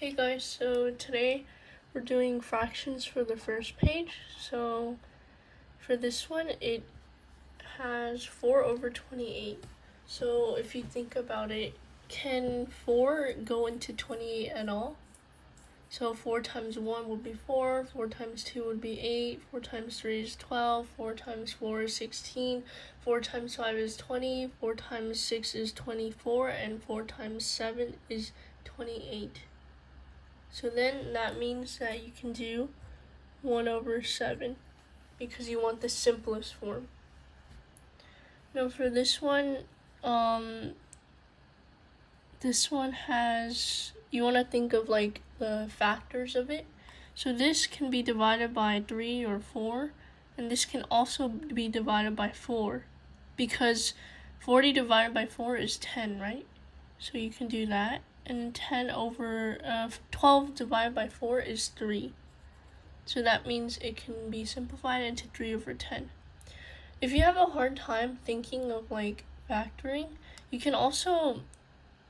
Hey guys, so today we're doing fractions for the first page. So for this one, it has 4 over 28. So if you think about it, can 4 go into 28 at all? So 4 times 1 would be 4, 4 times 2 would be 8, 4 times 3 is 12, 4 times 4 is 16, 4 times 5 is 20, 4 times 6 is 24, and 4 times 7 is 28. So then that means that you can do 1 over 7 because you want the simplest form. Now for this one has, you want to think of like the factors of it. So this can be divided by 3 or 4, and this can also be divided by 4 because 40 divided by 4 is 10, right? So you can do that. And 10 over 12 divided by 4 is 3. So that means it can be simplified into 3 over 10. If you have a hard time thinking of like factoring, you can also,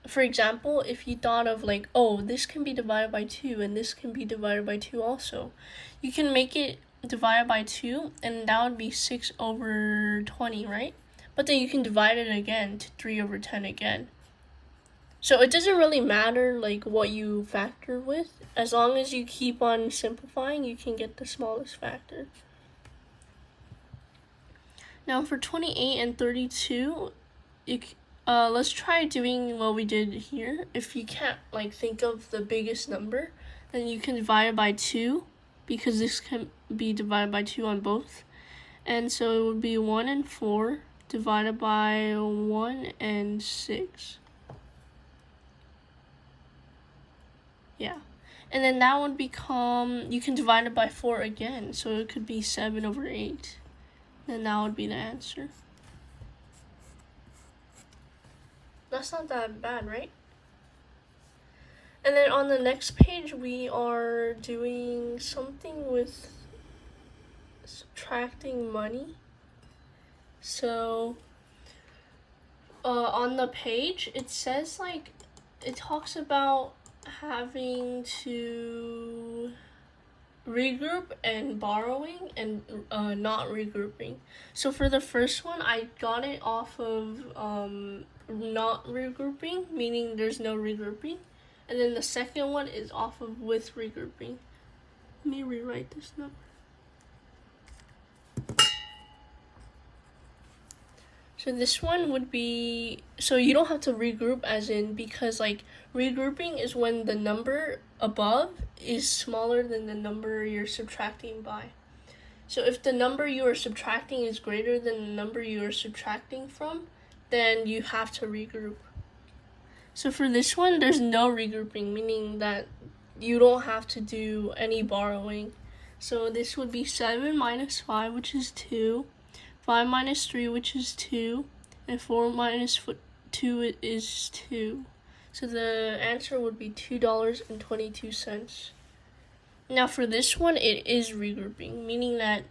for example, if you thought of like, oh, this can be divided by 2 and this can be divided by 2 also, you can make it divided by 2 and that would be 6 over 20, right? But then you can divide it again to 3 over 10 again. So it doesn't really matter like what you factor with. As long as you keep on simplifying, you can get the smallest factor. Now for 28 and 32, let's try doing what we did here. If you can't like think of the biggest number, then you can divide it by 2 because this can be divided by 2 on both. And so it would be 1 and 4 divided by 1 and 6. Yeah, and then that would become, you can divide it by 4 again, so it could be 7 over 8. Then that would be the answer. That's not that bad, right? And then on the next page, we are doing something with subtracting money. So on the page, it says like, it talks about having to regroup and borrowing and not regrouping. So for the first one, I got it off of not regrouping, meaning there's no regrouping. And then the second one is off of with regrouping. Let me rewrite this number. So this one would be, so you don't have to regroup as in, because like regrouping is when the number above is smaller than the number you're subtracting by. So if the number you are subtracting is greater than the number you are subtracting from, then you have to regroup. So for this one, there's no regrouping, meaning that you don't have to do any borrowing. So this would be 7 minus 5, which is 2. 5 minus 3, which is 2, and 4 minus 2 is 2. So the answer would be $2.22. Now for this one, it is regrouping, meaning that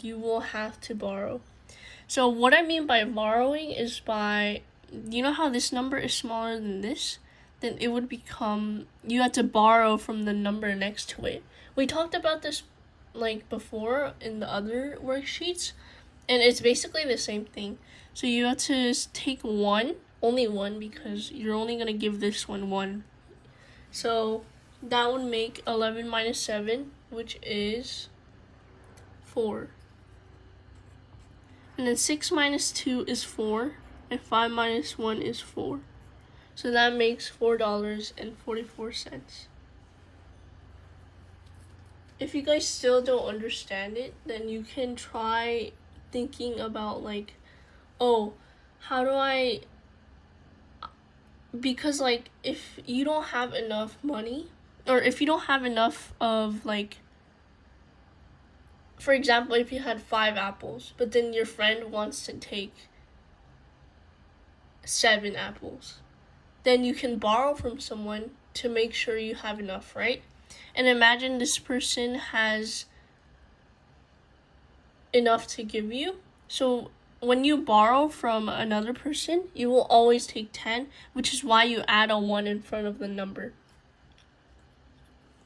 you will have to borrow. So what I mean by borrowing is by, you know how this number is smaller than this? Then it would become, you have to borrow from the number next to it. We talked about this like before in the other worksheets. And it's basically the same thing. So you have to take only one, because you're only going to give this one 1. So that would make 11 minus 7, which is 4. And then 6 minus 2 is 4, and 5 minus 1 is 4. So that makes $4.44. If you guys still don't understand it, then you can try thinking about like, oh, how do I, because like if you don't have enough money, or if you don't have enough of like, for example, if you had 5 apples, but then your friend wants to take 7 apples, then you can borrow from someone to make sure you have enough, right? And imagine this person has enough to give you. So when you borrow from another person, you will always take 10, which is why you add a 1 in front of the number.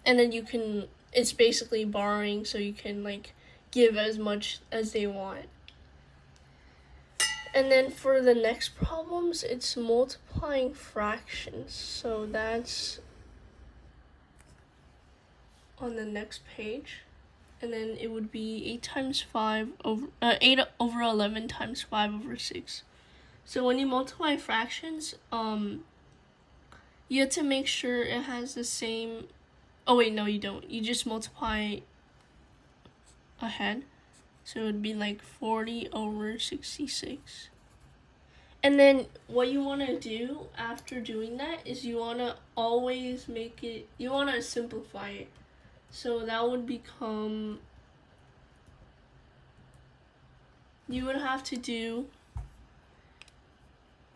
and then you can, it's basically borrowing, so you can like give as much as they want. And then for the next problems, it's multiplying fractions. So that's on the next page. And then it would be 8 times 5 over 8 over 11 times 5 over 6. So when you multiply fractions, you have to make sure it has the same. Oh wait, no, you don't. You just multiply ahead. So it would be like 40 over 66. And then what you want to do after doing that is you want to always make it, you want to simplify it. So that would become, you would have to do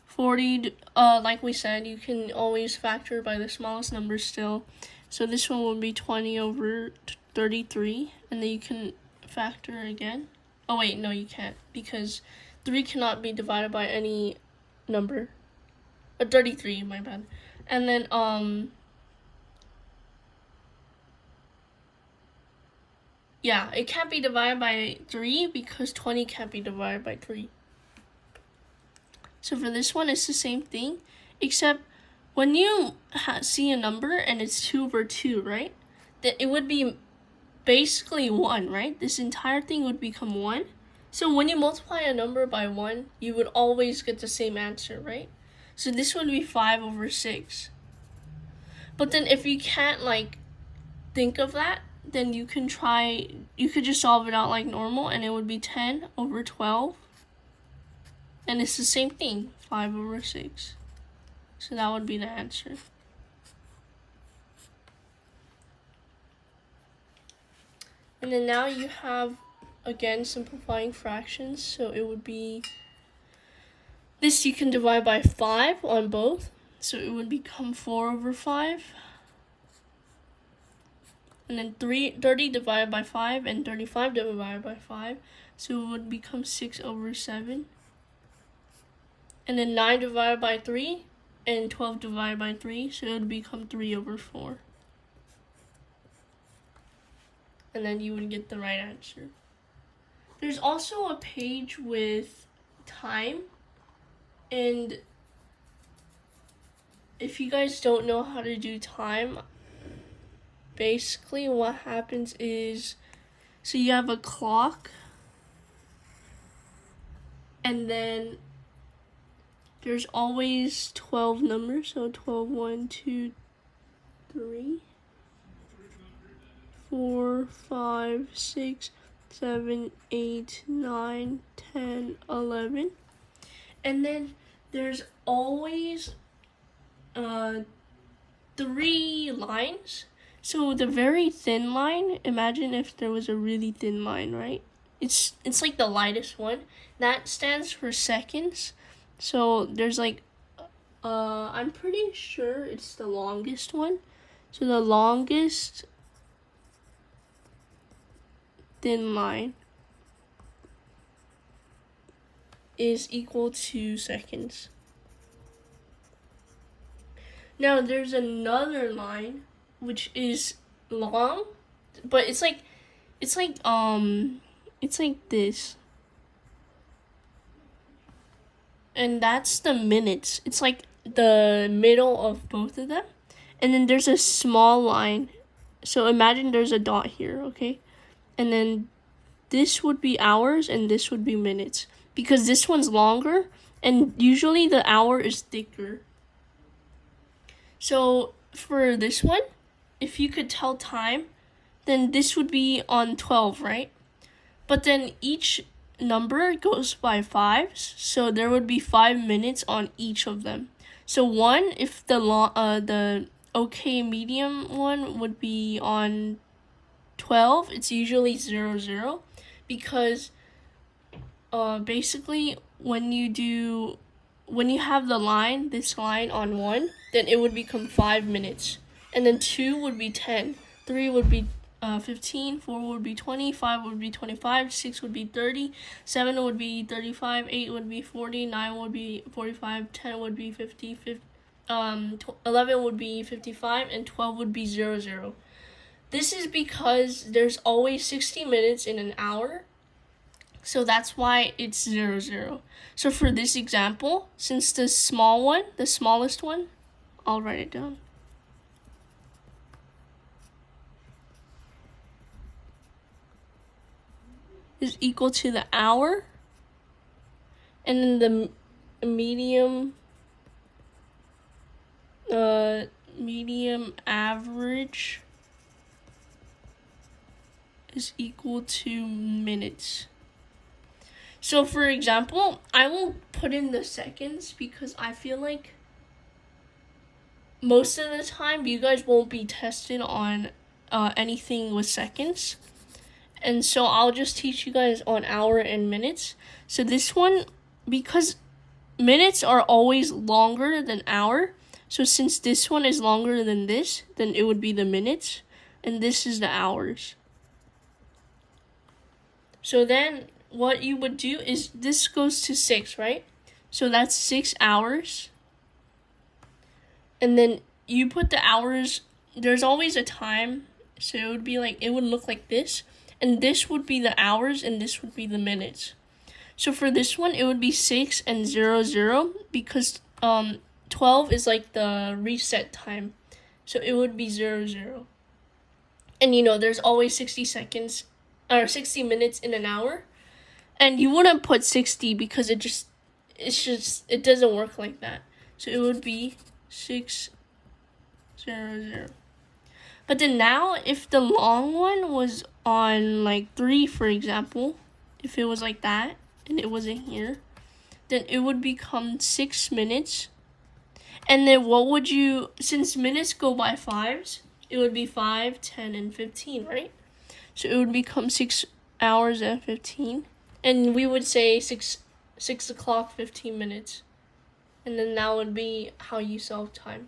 40, like we said, you can always factor by the smallest number still. So this one would be 20 over 33, and then you can factor again. Oh wait, no, you can't, because 3 cannot be divided by any number. 33, my bad. And then yeah, it can't be divided by 3 because 20 can't be divided by 3. So for this one, it's the same thing, except when you see a number and it's 2 over 2, right? That it would be basically 1, right? This entire thing would become 1. So when you multiply a number by 1, you would always get the same answer, right? So this would be 5 over 6. But then if you can't like think of that, then you could just solve it out like normal, and it would be 10 over 12. And it's the same thing, 5 over 6. So that would be the answer. And then now you have, again, simplifying fractions. So it would be, this you can divide by 5 on both. So it would become 4 over 5. And then 30 divided by 5 and 35 divided by 5. So it would become 6 over 7. And then 9 divided by 3 and 12 divided by 3. So it would become 3 over 4. And then you would get the right answer. There's also a page with time. And if you guys don't know how to do time, basically what happens is, so you have a clock, and then there's always 12 numbers, so 12, 1, 2, 3, 4, 5, 6, 7, 8, 9, 10, 11. And then there's always 3 lines. So the very thin line, imagine if there was a really thin line, right? It's like the lightest one. That stands for seconds. So there's like, I'm pretty sure it's the longest one. So the longest thin line is equal to seconds. Now there's another line which is long, but it's like this. And that's the minutes. It's like the middle of both of them. And then there's a small line. So imagine there's a dot here, okay? And then this would be hours and this would be minutes. Because this one's longer and usually the hour is thicker. So for this one, if you could tell time, then this would be on 12, right? But then each number goes by 5s, so there would be 5 minutes on each of them. So 1, if the okay medium one would be on 12, it's usually 0, 0, because basically when you have the line, this line on 1, then it would become 5 minutes. And then 2 would be 10, 3 would be 15, 4 would be 20, 5 would be 25, 6 would be 30, 7 would be 35, 8 would be 40, 9 would be 45, 10 would be 50, 11 would be 55, and 12 would be 0, 0. This is because there's always 60 minutes in an hour. So that's why it's 0, 0. So for this example, since the smallest one, I'll write it down. Is equal to the hour. And then the medium average is equal to minutes. So for example, I will put in the seconds because I feel like most of the time you guys won't be tested on anything with seconds. And so I'll just teach you guys on hour and minutes. So this one, because minutes are always longer than hour, so since this one is longer than this, then it would be the minutes, and this is the hours. So then what you would do is this goes to 6, right? So that's 6 hours. And then you put the hours, there's always a time, so it would be like, it would look like this. And this would be the hours, and this would be the minutes. So for this one, it would be 6 and 0, 0, because 12 is like the reset time. So it would be 0, 0. And there's always 60 seconds, or 60 minutes in an hour. And you wouldn't put 60 because it doesn't work like that. So it would be 6, 0, 0. But then now, if the long one was on like 3, for example, if it was like that and it wasn't here, then it would become 6 minutes. And then since minutes go by 5s, it would be 5, 10, and 15, right? So it would become 6 hours and 15. And we would say 6 o'clock, 15 minutes. And then that would be how you solve time.